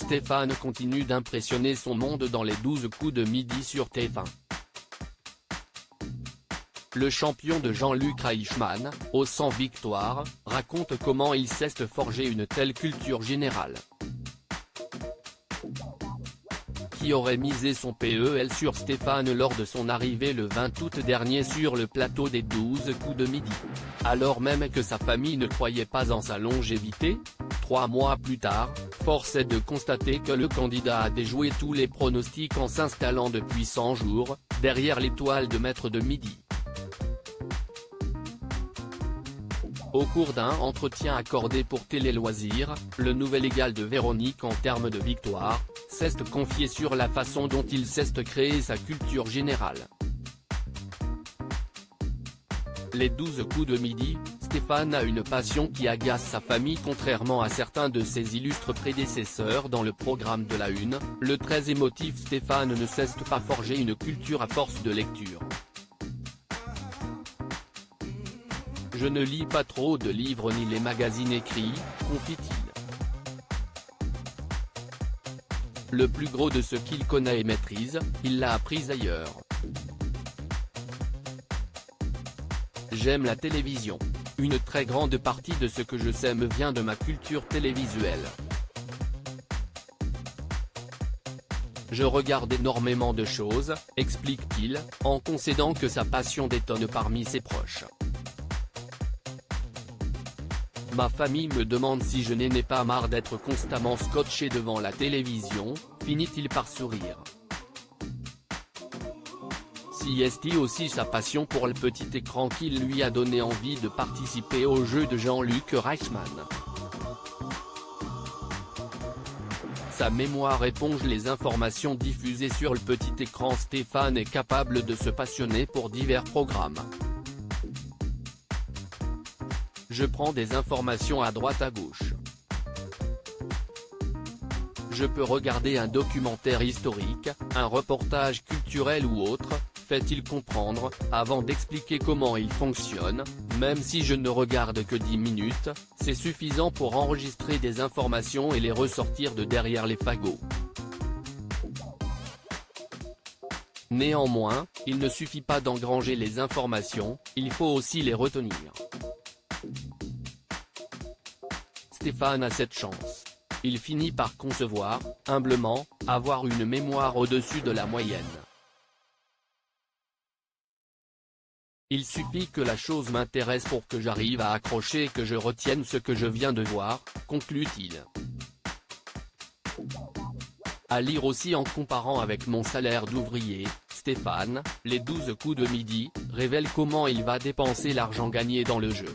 Stéphane continue d'impressionner son monde dans les 12 coups de midi sur TF1. Le champion de Jean-Luc Reichmann, aux 100 victoires, raconte comment il s'est forgé une telle culture générale. Qui aurait misé son PEL sur Stéphane lors de son arrivée le 20 août dernier sur le plateau des 12 coups de midi. Alors même que sa famille ne croyait pas en sa longévité? 3 mois plus tard, force est de constater que le candidat a déjoué tous les pronostics en s'installant depuis 100 jours, derrière l'étoile de maître de midi. Au cours d'un entretien accordé pour Télé Loisirs, le nouvel égal de Véronique en termes de victoire, s'est confié sur la façon dont il s'est créé sa culture générale. Les 12 coups de midi, Stéphane a une passion qui agace sa famille contrairement à certains de ses illustres prédécesseurs dans le programme de la Une, le très émotif Stéphane ne cesse pas forger une culture à force de lecture. Je ne lis pas trop de livres ni les magazines écrits, confie-t-il. Le plus gros de ce qu'il connaît et maîtrise, il l'a appris ailleurs. J'aime la télévision. Une très grande partie de ce que je sais me vient de ma culture télévisuelle. Je regarde énormément de choses, explique-t-il, en concédant que sa passion détonne parmi ses proches. Ma famille me demande si je n'en ai pas marre d'être constamment scotché devant la télévision, finit-il par sourire. Si est aussi sa passion pour le petit écran qui lui a donné envie de participer au jeu de Jean-Luc Reichmann. Sa mémoire éponge les informations diffusées sur le petit écran. Stéphane est capable de se passionner pour divers programmes. Je prends des informations à droite à gauche. Je peux regarder un documentaire historique, un reportage culturel ou autre, fait-il comprendre, avant d'expliquer comment il fonctionne. Même si je ne regarde que 10 minutes, c'est suffisant pour enregistrer des informations et les ressortir de derrière les fagots. Néanmoins, il ne suffit pas d'engranger les informations, il faut aussi les retenir. Stéphane a cette chance. Il finit par concevoir, humblement, avoir une mémoire au-dessus de la moyenne. Il suffit que la chose m'intéresse pour que j'arrive à accrocher et que je retienne ce que je viens de voir, conclut-il. À lire aussi en comparant avec mon salaire d'ouvrier, Stéphane, les 12 coups de midi, révèle comment il va dépenser l'argent gagné dans le jeu.